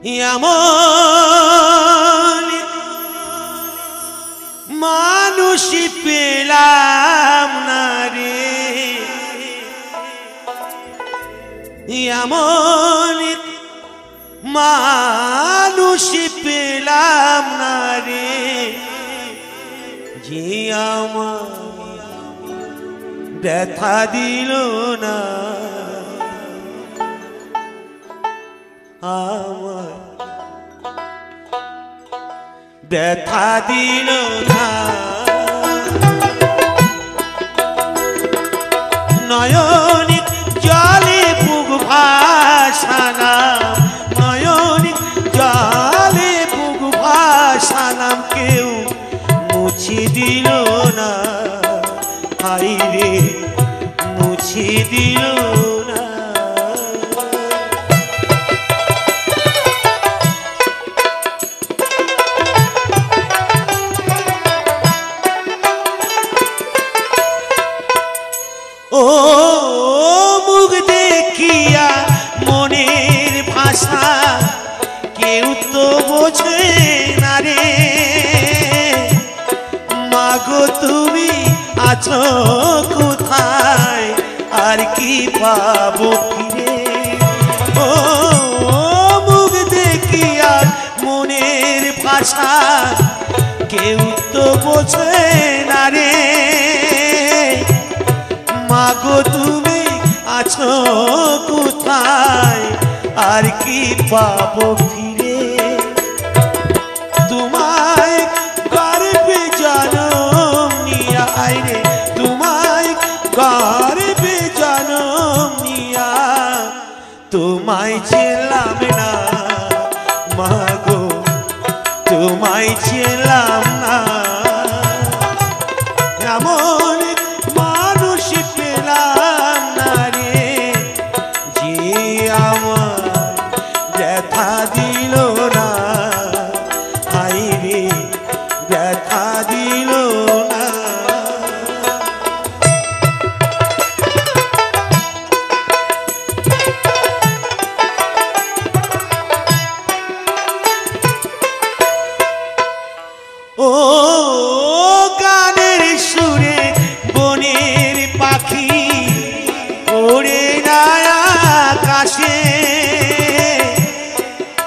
এমন মানুষ পেলাম না রে, এমন মানুষ পেলাম না রে, যে আমার ব্যথা দিল না, আমার ব্যথা দিল না। নয়নি জলে বুক ভাসালাম, নয়নি জলে বুক ভাসালাম, কেউ মুছে দিল না, হাই রে মুছে দিল না। ও মুখ দেখিয়া মনের ভাষা কেউ তো বোঝে না রে, মাগো তুমি আছো কোথায়, আর কি পাবো ফিরে। ও মুখ দেখিয়া মনের ভাষা কেউ তো বোঝে না রে, মাগো তুমি আছো কোথায়, আর কি পাবো ফিরে। তোমায় গর্বে জনম নিয়া রে, তোমায় গর্বে জনম নিয়া তোমায় ছিলাম না, মাগো তোমায় ছিলাম না। এমন মানুষ পেলাম না রে, যে আমার ব্যথা দিল না, হাই রে ব্যথা দিল না। ও গানের সুরে বনের পাখি ওড়ে না আকাশে,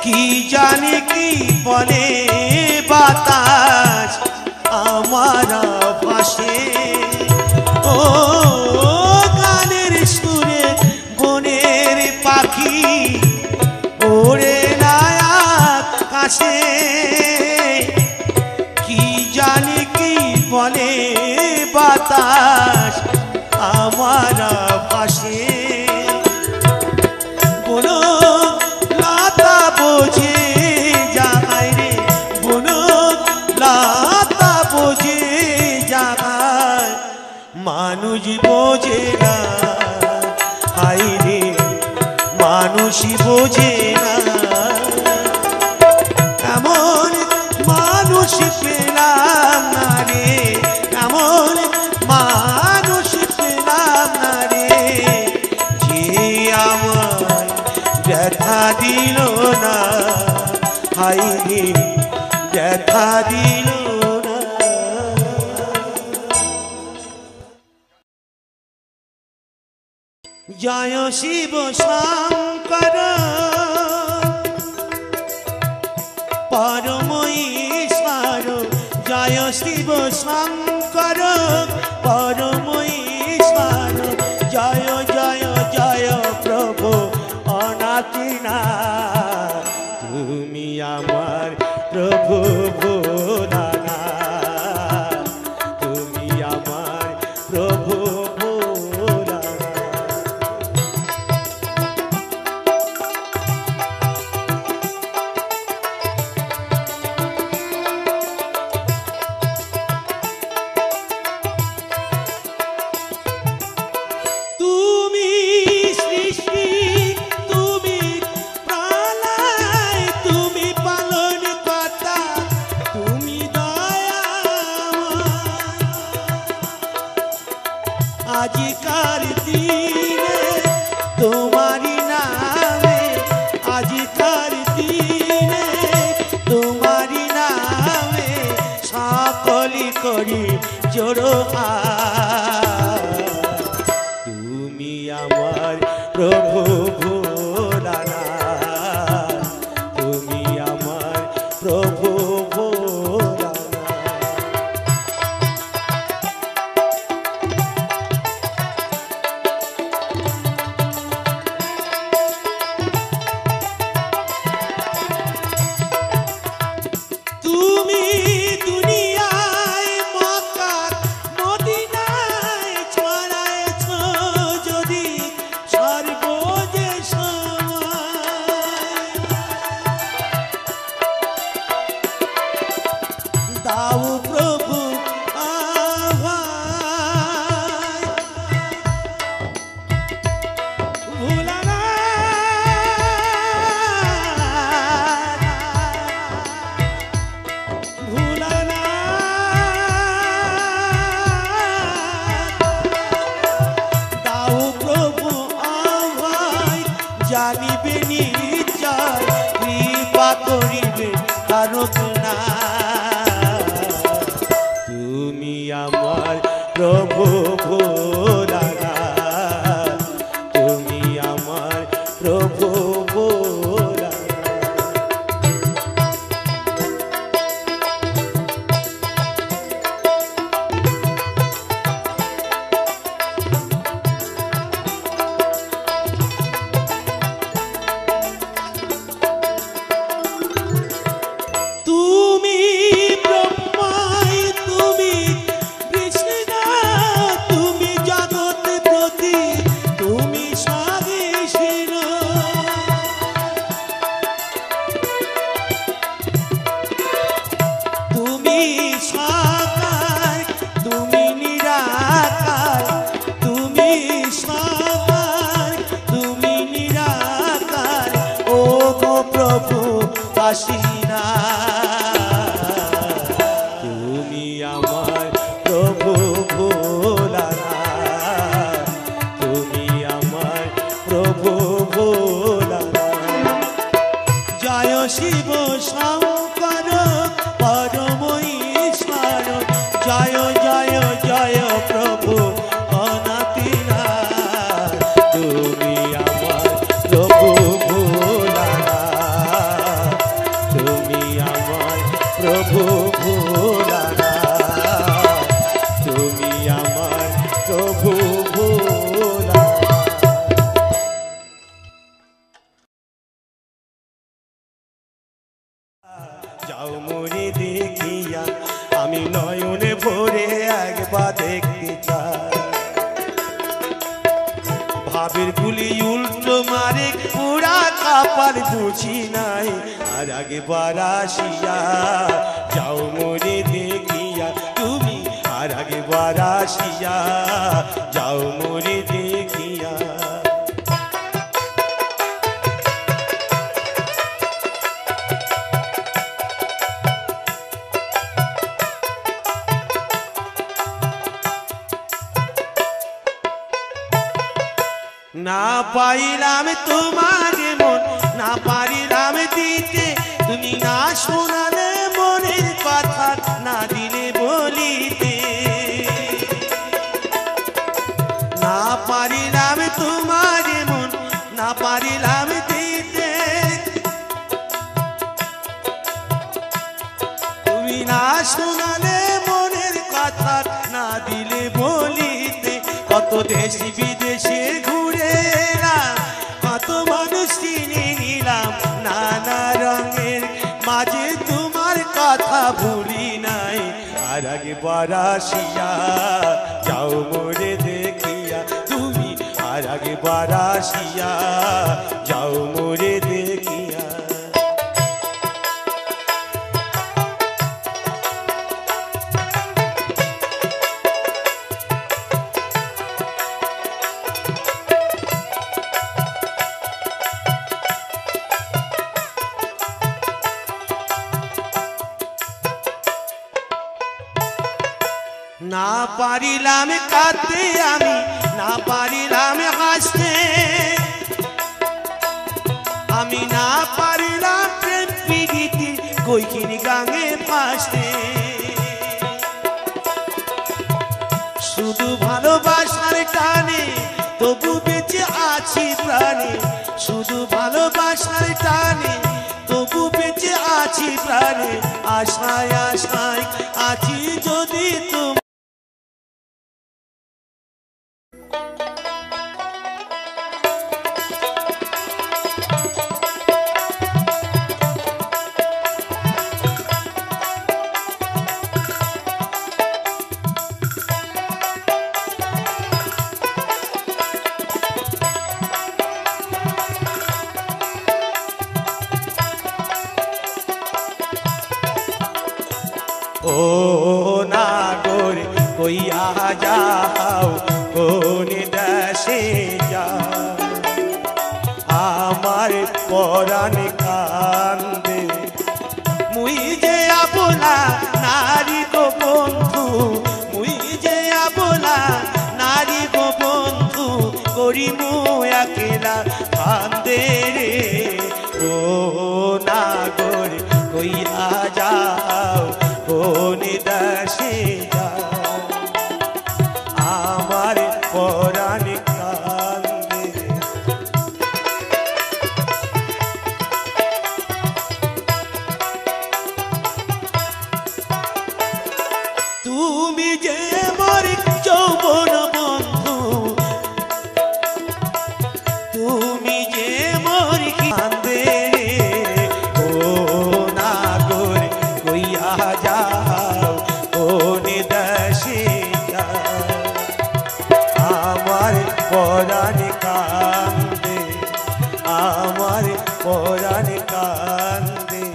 কি জানে কি বলে বাতাস আমার পাশে। ও গানের সুরে বনের পাখি ওড়ে না আকাশে, কি জানি কি বলে বাতাস আমার পাশে। বলো লতা বোঝে যায় রে, বলো লতা বোঝে যায়, মানুষ বোঝে না, হাই রে মানুষ বোঝে না। এমন মানুষ পেলাম না রে, এমন মানুষ পেলাম না রে, যে আমার ব্যথা দিল না, হাই রে ব্যথা দিল না। জয় শিব শঙ্কর পরম ঈশ্বর, জয় শিব শঙ্কর পরম ঈশ্বর, জয় জয় জয় প্রভু অনাথনাথ, তুমি আমার প্রভু ভোলানাথ, তুমি আমার প্রভু ভোলানাথ। তুমি সৃষ্টি, তুমি প্রলয়, তুমি পালন কর্তা, তুমি দয়াময়। আজিকার দিনে তোমারি নামে, আজিকার দিনে করি জোড়ো হাত। তুমি আমার প্রভু ভোলানাথ, তুমি আমার প্রভু ভোলানাথ। তুমি দুনিয়ায় মক্কা মদিনায় ছড়ায়েছ যদি সর্বজে সময়, দাও প্রভু আহ্বান। ভোলানাথ, দাও প্রভু আহ্বান। জানিবে নিশ্চয় কৃপা করিবে কারক না। তুমি আমার প্রভু ভোলানাথ, তুমি আমার প্রভু ভোলানাথ। তুমি ব্রহ্মায়, তুমি কৃষ্ণ, তুমি জগৎ প্রতি, তুমি স্বদেশীর। তুমি সাকার, তুমি নিরাকার, তুমি সাকার, তুমি নিরাকার। ও গো প্রভু কাশীনা, তুমি আমার প্রভু ভোলানাথ, তুমি আমার প্রভু ভোলানাথ। জয় শিব শঙ্কর পরম ঈশ্বর, জয় জয় জয় প্রভু অনাথিনাথ। তুমি আমার প্রভু ভোলানাথ, তুমি আমার প্রভু ভোলানাথ, তুমি আমার প্রভু ভোলানাথ। যাও মোরে দেখিয়া, আমি নয়নে ভরে একবার দেখতে চাই। ভাবের গুলি উল্টো মারে, পুরা কাপার বুঝি নাই। আর একবার আসিয়া যাও মোরে দেখিয়া, তুমি আর একবার আসিয়া যাও মোরে দেখিয়া। না পাইলাম তোমার মন, না পারিলাম দিতে, তুমি না শোনালে মনের কথা, না দিলে বলিতে। না পারিলাম তোমার মন, না পারিলাম দিতে, তুমি না শোনালে মনের কথা, না দিলে বলিতে। কত দেশি বিদেশে ঘুরে এলাম, কত মানুষ চিনে নিলাম, নানা রঙের মাঝে তোমার কথা ভুলি নাই। আর একবার আসিয়া যাও মোরে দেখিয়া, তুমি আর একবার আসিয়া যাও মোরে দেখিয়া। না পারিলাম কাঁদতে আমি, না পারিলাম হাসতে, আমি না পারিলাম প্রেম প্রীতি কৈকিনী গাঙে ভাসতে। ভালোবাসার টানে তবু বেঁচে আছি প্রাণে শুধু ভালোবাসার টানে তবু বেঁচে আছি প্রাণে আশায় আশায় আছি যদি তুমি ও নাগর কইয়া যাও কোন দেশে যাও আমার পরাণ কান্দে মুই যে আপনা নারী গো বন্ধু মুই যে আপনা নারী গো বন্ধু করিমু একলা কান্দে রে ও নাগর কইয়া যাও কোন দেশে যাও আমার পরাণ কান্দে তুমি যে মোর যৌবন বন্ধু তুমি যে মোর কান্দে ও নাগর কইয়া যাও কোন দেশে যাও আমার পরাণ কান্দে আমার পরাণ কান্দে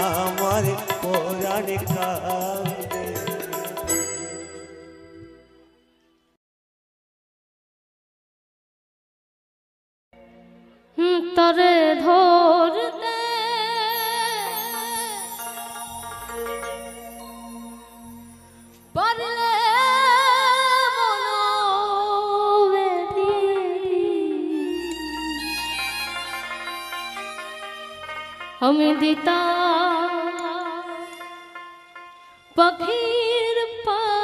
আমার পরাণ কান্দে তরে ধরতে পারলে আমি দিতা পাখির পায়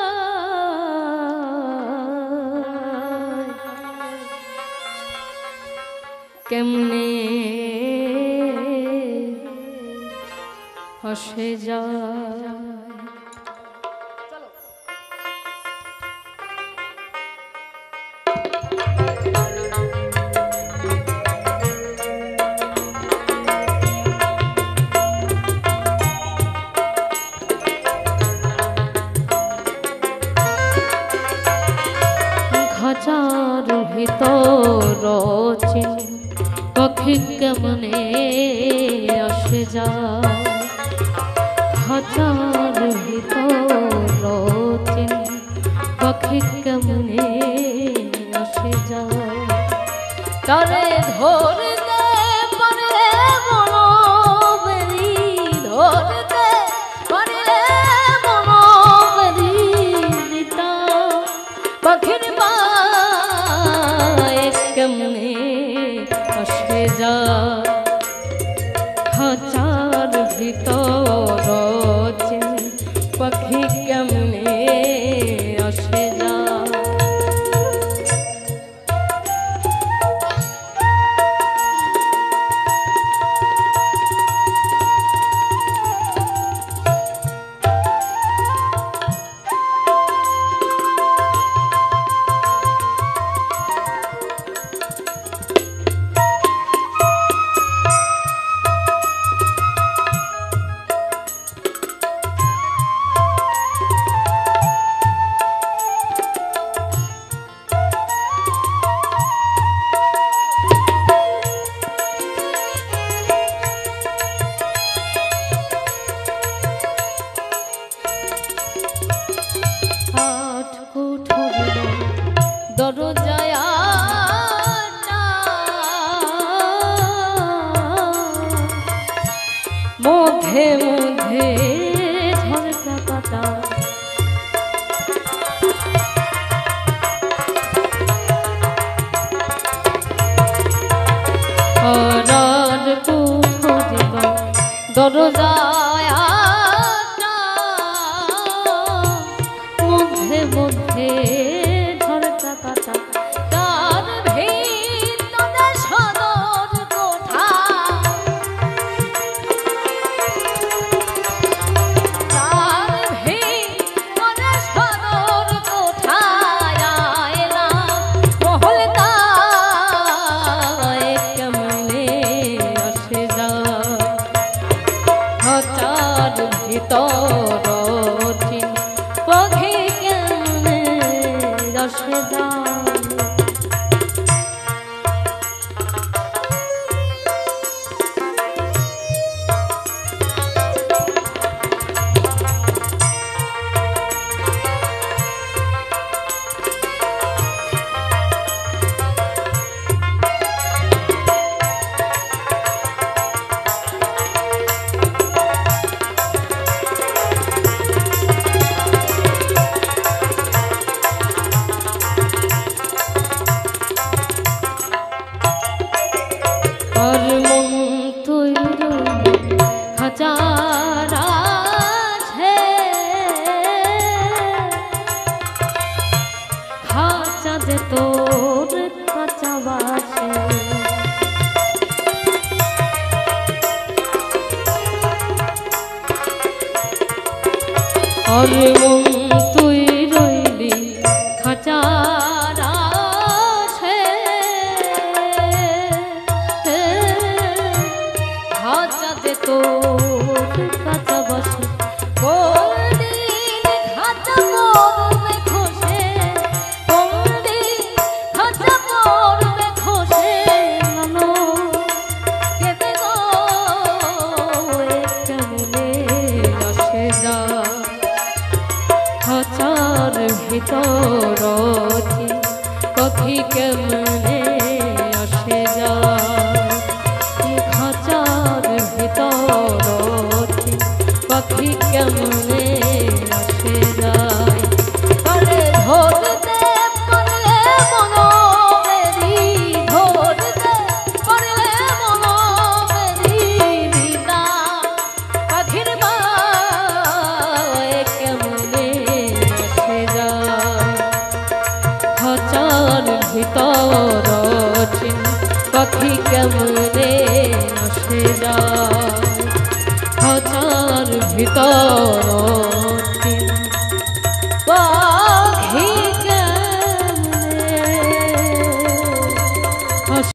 কেমনে হসে যায় খাঁচার ভিতর চিনি পাখি কেমনে আসে যায় খাঁচার ভিতর চিনি পাখি কেমনে আসে যায় তারে ধরতে পারলে মনোবেরি ধরতে পারলে মনোবেরি দিতা পাখির পায় কেমনে আসে যায় খাঁচার ভিতর চিনি পাখি কেমনে আসে যায় মধ্যে মধ্যে ঝরকা কাটা হরার কুঠরিব দরজায় মধ্যে মধ্যে আরে মন তুই রইলি খাঁচারা খাঁচাতে তোর কাঁচা বাসে কোনদিন খাঁচা পড়বে খসে, কোনদিন খাঁচা পড়বে খসে নানো কেঁদে গো কেমনে আসে যা খাঁচার ভিতর কথি কেমনে আসে যা খাঁচার ভিতর কথি কেমনে আসে যায় আরে ধরতে পারলে মনোমেরি ধরতে পারলে মনোমেরি দিদা পাখির বায় কেমনে আসে যায় খাঁচার ভিতর কথি কেমনে আসে যায় খাঁচার ভিতর